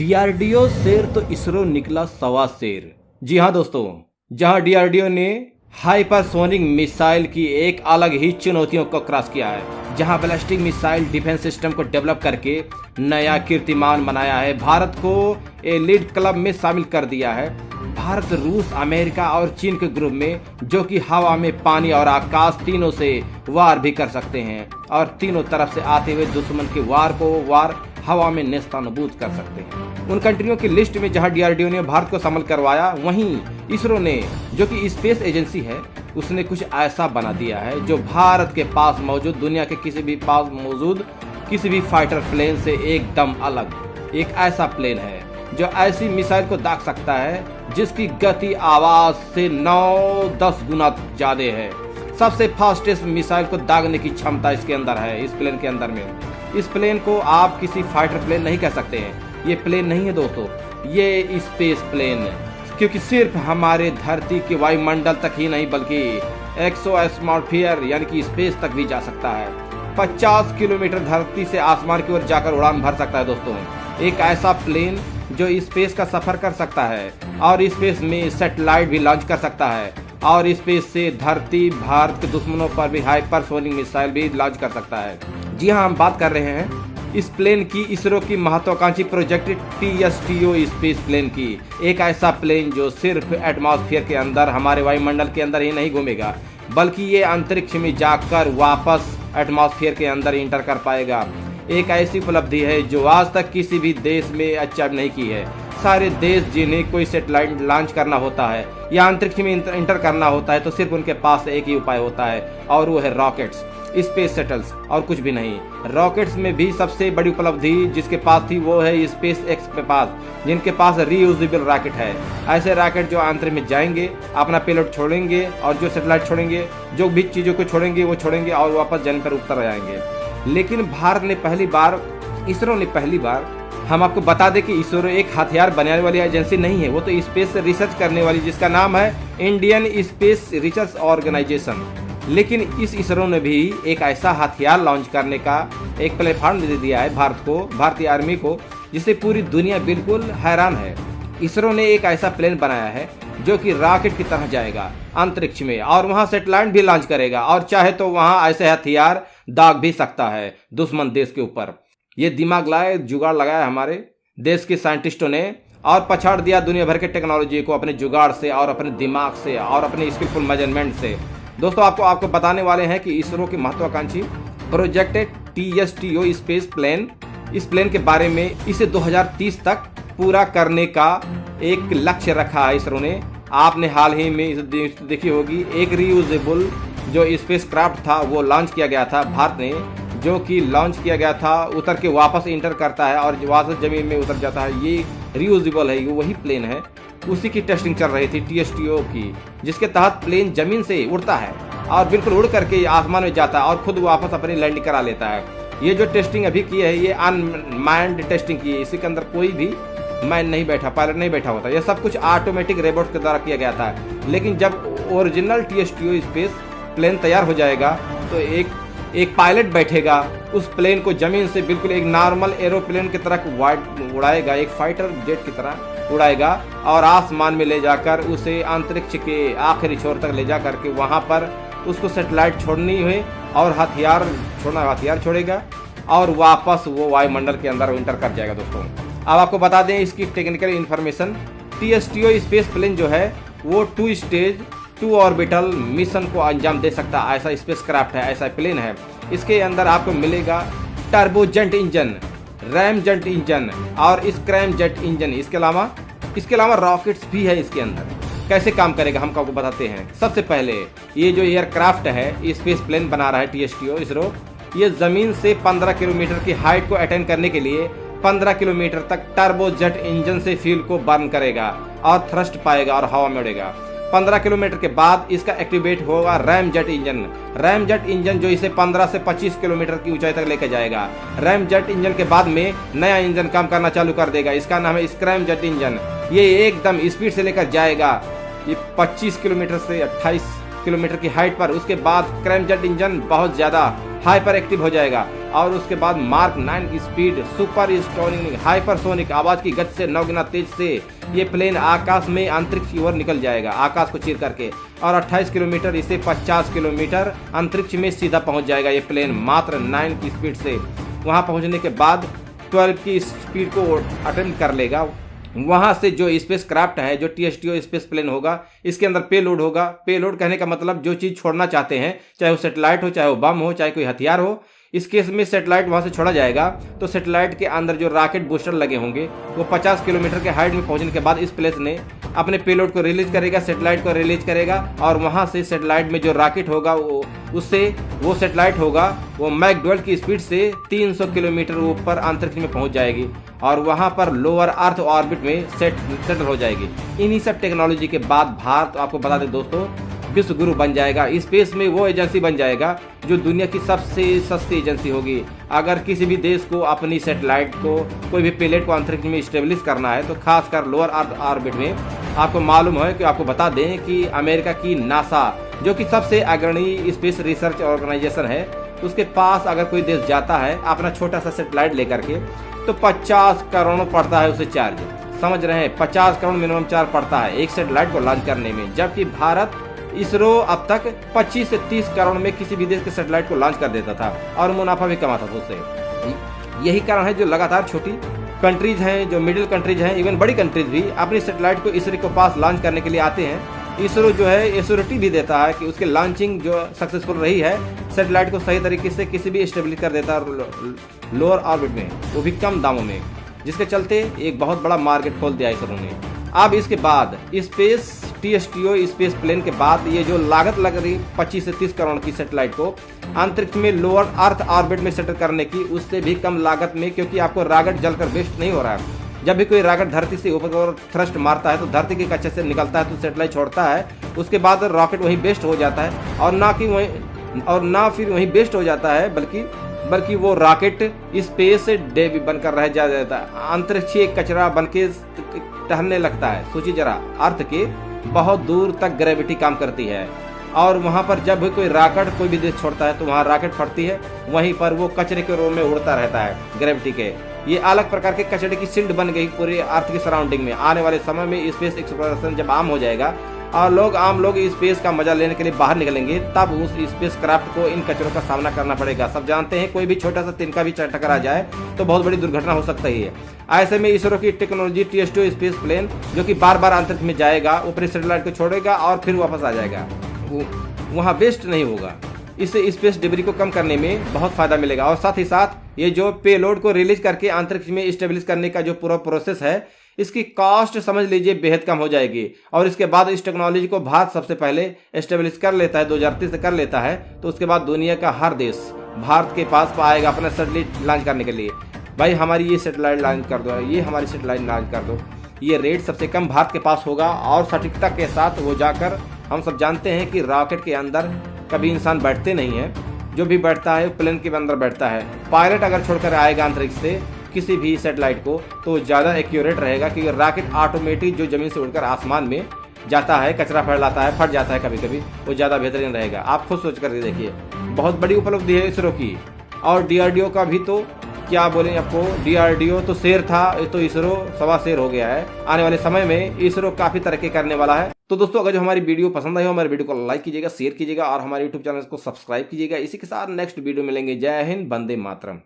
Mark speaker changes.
Speaker 1: DRDO शेर तो इसरो निकला सवा शेर। जी हाँ दोस्तों, जहां डीआरडीओ ने हाइपरसोनिक मिसाइल की एक अलग ही चुनौतियों को क्रॉस किया है, जहां बैलिस्टिक मिसाइल डिफेंस सिस्टम को डेवलप करके नया कीर्तिमान बनाया है, भारत को एलीट क्लब में शामिल कर दिया है। भारत, रूस, अमेरिका और चीन के ग्रुप में, जो कि हवा में, पानी और आकाश तीनों से वार भी कर सकते हैं और तीनों तरफ से आते हुए दुश्मन के वार हवा में नेस्तनाबूद कर सकते हैं। उन कंट्रियों की लिस्ट में जहां डीआरडीओ ने भारत को शामिल करवाया, वहीं इसरो ने, जो कि स्पेस एजेंसी है, उसने कुछ ऐसा बना दिया है जो भारत के पास मौजूद दुनिया के किसी भी फाइटर प्लेन से एकदम अलग। एक ऐसा प्लेन है जो ऐसी मिसाइल को दाग सकता है जिसकी गति आवाज से 9-10 गुना ज्यादा है। सबसे फास्टेस्ट मिसाइल को दागने की क्षमता इसके अंदर है, इस प्लेन के अंदर में। इस प्लेन को आप किसी फाइटर प्लेन नहीं कह सकते हैं। ये प्लेन नहीं है दोस्तों, ये स्पेस प्लेन, क्योंकि सिर्फ हमारे धरती के वायुमंडल तक ही नहीं बल्कि एक्सोस्फीयर यानी कि स्पेस तक भी जा सकता है। 50 किलोमीटर धरती से आसमान की ओर जाकर उड़ान भर सकता है दोस्तों। एक ऐसा प्लेन जो स्पेस का सफर कर सकता है और स्पेस में सैटेलाइट भी लॉन्च कर सकता है और स्पेस से धरती, भारत के दुश्मनों पर भी हाइपरसोनिक मिसाइल भी लॉन्च कर सकता है। जी हाँ, हम बात कर रहे हैं इस प्लेन की, इसरो की महत्वाकांक्षी प्रोजेक्ट टीएसटीओ स्पेस प्लेन की। एक ऐसा प्लेन जो सिर्फ एटमॉस्फेयर के अंदर, हमारे वायुमंडल के अंदर ही नहीं घूमेगा, बल्कि ये अंतरिक्ष में जाकर वापस एटमॉस्फेयर के अंदर इंटर कर पाएगा। एक ऐसी उपलब्धि है जो आज तक किसी भी देश में अचीव नहीं की है। सारे देश जिन्हें कोई सैटेलाइट लॉन्च करना होता है या अंतरिक्ष में इंटर करना होता है, तो सिर्फ उनके पास एक ही उपाय होता है और वो है रॉकेट्स, स्पेस शटल्स, और कुछ भी नहीं। रॉकेट्स में भी सबसे बड़ी उपलब्धि जिसके पास थी वो है स्पेस एक्स के पास, जिनके पास रीयूजेबल रॉकेट है। ऐसे रॉकेट जो अंतरिक्ष में जाएंगे, अपना पेलोड छोड़ेंगे और जो सैटेलाइट छोड़ेंगे, जो भी चीज़ों को छोड़ेंगे वो छोड़ेंगे और वापस जमीन पर उतर जाएंगे। लेकिन भारत ने इसरो ने पहली बार, हम आपको बता दें कि इसरो एक हथियार बनाने वाली एजेंसी नहीं है, वो तो स्पेस रिसर्च करने वाली, जिसका नाम है इंडियन स्पेस रिसर्च ऑर्गेनाइजेशन। लेकिन इस इसरो ने भी एक ऐसा हथियार लॉन्च करने का एक प्लेटफॉर्म दे दिया है भारत को, भारतीय आर्मी को, जिससे पूरी दुनिया बिल्कुल हैरान है। इसरो ने एक ऐसा प्लेन बनाया है जो कि रॉकेट की तरह जाएगा अंतरिक्ष में और वहां सैटेलाइट भी लॉन्च करेगा और चाहे तो वहां ऐसे हथियार दाग भी सकता है दुश्मन देश के ऊपर। ये दिमाग लाए, जुगाड़ लगाया हमारे देश के साइंटिस्टों ने और पछाड़ दिया दुनिया भर के टेक्नोलॉजी को अपने जुगाड़ से और अपने दिमाग से और अपने स्किलफुल मेजरमेंट से। दोस्तों, आपको बताने वाले हैं कि इसरो की महत्वाकांक्षी प्रोजेक्ट टीएसटीओ स्पेस प्लेन, इस प्लेन के बारे में। इसे 2030 तक पूरा करने का एक लक्ष्य रखा है इसरो ने। आपने हाल ही में इसे देखी होगी, एक रीयूजेबल जो स्पेस क्राफ्ट था वो लॉन्च किया गया था भारत ने, जो कि लॉन्च किया गया था, उतर के वापस इंटर करता है और वापस जमीन में उतर जाता है। ये रीयूजेबल है, ये वही प्लेन है, उसी की टेस्टिंग चल रही थी टीएसटीओ की, जिसके तहत प्लेन जमीन से उड़ता है और बिल्कुल उड़ करके आसमान में जाता है और खुद वापस अपनी लैंडिंग करा लेता है। ये जो टेस्टिंग अभी की है, ये अनमैन्ड टेस्टिंग की है, इसी के अंदर कोई भी मैन नहीं बैठा, पायलट नहीं बैठा होता। यह सब कुछ ऑटोमेटिक रोबोट के द्वारा किया गया था। लेकिन जब ओरिजिनल टीएसटीओ स्पेस प्लेन तैयार हो जाएगा तो एक पायलट बैठेगा, उस प्लेन को जमीन से बिल्कुल एक नॉर्मल एरोप्लेन की तरह उड़ाएगा, एक फाइटर जेट की तरह उड़ाएगा और आसमान में ले जाकर उसे अंतरिक्ष के आखिरी छोर तक ले जा करके वहां पर उसको सैटेलाइट छोड़नी है और हथियार छोड़ेगा और वापस वो वायुमंडल के अंदर इंटर कर जाएगा। दोस्तों, अब आपको बता दें इसकी टेक्निकल इन्फॉर्मेशन। टीएसटीओ स्पेस प्लेन जो है वो 2 स्टेज 2 ऑर्बिटल मिशन को अंजाम दे सकता है, ऐसा स्पेस क्राफ्ट है, ऐसा प्लेन है। इसके अंदर आपको मिलेगा टर्बोजेट इंजन, रैमजेट इंजन और स्क्रैमजेट इंजन। इसके अलावा रॉकेट्स भी है इसके अंदर। कैसे काम करेगा हम आपको बताते हैं। सबसे पहले ये जो एयरक्राफ्ट है, स्पेस प्लेन बना रहा है टीएसटीओ इसरो, ये जमीन से 15 किलोमीटर की हाइट को अटेन करने के लिए 15 किलोमीटर तक टर्बोजेट इंजन से फ्यूल को बर्न करेगा और थ्रस्ट पाएगा और हवा में उड़ेगा। 15 किलोमीटर के बाद इसका एक्टिवेट होगा रैमजेट इंजन जो इसे 15 से 25 किलोमीटर की ऊंचाई तक लेकर जाएगा। रैमजेट इंजन के बाद में नया इंजन काम करना चालू कर देगा, इसका नाम है स्क्रैमजेट इंजन। ये एकदम स्पीड से लेकर जाएगा ये 25 किलोमीटर से 28 किलोमीटर की हाइट पर। उसके बाद स्क्रैमजेट इंजन बहुत ज्यादा हाइपर एक्टिव हो जाएगा और उसके बाद मार्क 9 की स्पीड सुपर स्टोनिक हाइपरसोनिक आवाज की गति से 9 गुना तेज से ये प्लेन आकाश में अंतरिक्ष की ओर निकल जाएगा, आकाश को चीर करके, और 28 किलोमीटर इसे 50 किलोमीटर अंतरिक्ष में सीधा पहुंच जाएगा ये प्लेन मात्र 9 की स्पीड से। वहां पहुंचने के बाद 12 की स्पीड को अटेम्प्ट कर लेगा। वहां से जो स्पेस क्राफ्ट है, जो TSTO स्पेस प्लेन होगा, इसके अंदर पेलोड होगा। पेलोड कहने का मतलब जो चीज छोड़ना चाहते हैं, चाहे वो सैटेलाइट हो, चाहे वो बम हो, चाहे कोई हथियार हो। इस केस में सैटेलाइट वहां से छोड़ा जाएगा तो सैटेलाइट के अंदर जो रॉकेट बूस्टर लगे होंगे वो 50 किलोमीटर के हाइट में पहुंचने के बाद इस प्लेस ने अपने पेलोड को रिलीज करेगा, सैटेलाइट को रिलीज करेगा, और वहां से सैटेलाइट में जो रॉकेट होगा वो सैटेलाइट होगा वो मैक 12 की स्पीड से 300 किलोमीटर ऊपर अंतरिक्ष में पहुंच जाएगी और वहां पर लोअर अर्थ ऑर्बिट में सेटल हो जाएगी। इन्हीं सब टेक्नोलॉजी के बाद भारत, आपको बता दें दोस्तों, विश्व गुरु बन जाएगा। स्पेस में वो एजेंसी बन जाएगा जो दुनिया की सबसे सस्ती एजेंसी होगी। अगर किसी भी देश को अपनी सैटेलाइट को, कोई भी पेलेट को अंतरिक्ष में स्टेब्लिश करना है तो खासकर लोअर अर्थ ऑर्बिट में, आपको मालूम है कि आपको बता दें कि अमेरिका की नासा, जो कि सबसे अग्रणी स्पेस रिसर्च ऑर्गेनाइजेशन है, उसके पास अगर कोई देश जाता है अपना छोटा सा सैटेलाइट लेकर के तो 50 करोड़ पड़ता है उसे चार्ज। समझ रहे हैं, 50 करोड़ मिनिमम चार्ज पड़ता है एक सैटेलाइट को लॉन्च करने में, जबकि भारत इसरो अब तक 25 से 30 करोड़ में किसी भी देश के सैटेलाइट को लॉन्च कर देता था और मुनाफा भी कमाता था उससे। यही कारण है जो लगातार छोटी कंट्रीज हैं, जो मिडिल कंट्रीज हैं, इवन बड़ी कंट्रीज भी अपनी सैटेलाइट को इसरो के पास लॉन्च करने के लिए आते हैं। इसरो जो है एश्योरिटी भी देता है कि उसकी लॉन्चिंग जो सक्सेसफुल रही है, सैटेलाइट को सही तरीके से किसी भी स्टेबलिश कर देता है लोअर ऑर्बिट में, वो भी कम दामों में, जिसके चलते एक बहुत बड़ा मार्केट खोल दिया इसरो ने। अब इसके बाद स्पेस TSTO स्पेस प्लेन के बाद ये जो लागत लग रही 25 से 30 करोड़ की सैटेलाइट को अंतरिक्ष में लोअर अर्थ ऑर्बिट में सेटल करने की, उससे भी कम लागत में, क्योंकि आपको रॉकेट जलकर वेस्ट नहीं हो रहा है। जब भी कोई रॉकेट धरती से ऊपर और थ्रस्ट मारता है तो धरती के कच्चे से निकलता है तो सैटेलाइट छोड़ता है, उसके बाद रॉकेट वहीं वेस्ट हो जाता है, और ना फिर वहीं वेस्ट हो जाता है, बल्कि वो रॉकेट स्पेस डेबी बनकर रह जाता है, अंतरिक्षीय कचरा बनके टहलने लगता है। सोचिए जरा, अर्थ के बहुत दूर तक ग्रेविटी काम करती है और वहां पर जब भी कोई रॉकेट कोई भी देश छोड़ता है तो वहां रॉकेट फटती है, वहीं पर वो कचरे के रूप में उड़ता रहता है ग्रेविटी के। ये अलग प्रकार के कचरे की शील्ड बन गई पूरे अर्थ की सराउंडिंग में। आने वाले समय में स्पेस एक्सप्लोरेशन जब आम हो जाएगा और आम लोग स्पेस का मजा लेने के लिए बाहर निकलेंगे, तब उस स्पेस क्राफ्ट को इन कचरों का सामना करना पड़ेगा। सब जानते हैं कोई भी छोटा सा तिनका भी टकरा जाए तो बहुत बड़ी दुर्घटना हो सकती है। ऐसे में इसरो की टेक्नोलॉजी TSTO स्पेस प्लेन, जो कि बार बार अंतरिक्ष में जाएगा, ऊपरी सैटेलाइट को छोड़ेगा और फिर वापस आ जाएगा, वहाँ वेस्ट नहीं होगा। इससे स्पेस डिब्री को कम करने में बहुत फायदा मिलेगा और साथ ही साथ ये जो पेलोड को रिलीज करके अंतरिक्ष में स्टेब्लिश करने का जो पूरा प्रोसेस है, इसकी कॉस्ट समझ लीजिए बेहद कम हो जाएगी। और इसके बाद इस टेक्नोलॉजी को भारत सबसे पहले एस्टेब्लिश कर लेता है, 2030 से कर लेता है, तो उसके बाद दुनिया का हर देश भारत के पास आएगा अपना सैटेलाइट लॉन्च करने के लिए। भाई हमारी ये सैटेलाइट लॉन्च कर दो, ये हमारी सैटेलाइट लॉन्च कर दो। ये रेट सबसे कम भारत के पास होगा और सटीकता के साथ वो जाकर, हम सब जानते हैं कि रॉकेट के अंदर कभी इंसान बैठते नहीं है, जो भी बैठता है प्लेन के अंदर बैठता है। पायलट अगर छोड़कर आएगा अंतरिक्ष से किसी भी सैटेलाइट को तो ज़्यादा एक्यूरेट रहेगा, क्योंकि रॉकेट ऑटोमेटिक जो जमीन से उड़कर आसमान में जाता है, कचरा फैलाता है, फट जाता है कभी कभी, वो ज़्यादा बेहतरीन रहेगा। आप खुद सोच कर देखिए, बहुत बड़ी उपलब्धि है इसरो की। और DRDO का भी तो क्या बोलें आपको, DRDO तो शेर था, तो इसरो सवा शेर हो गया है। आने वाले समय में इसरो काफ़ी तरक्की करने वाला है। तो दोस्तों, अगर जो हमारी वीडियो पसंद आई हो, हमारे वीडियो को लाइक कीजिएगा, शेयर कीजिएगा और हमारे YouTube चैनल को सब्सक्राइब कीजिएगा। इसी के साथ नेक्स्ट वीडियो मिलेंगे। जय हिंद, वंदे मातरम।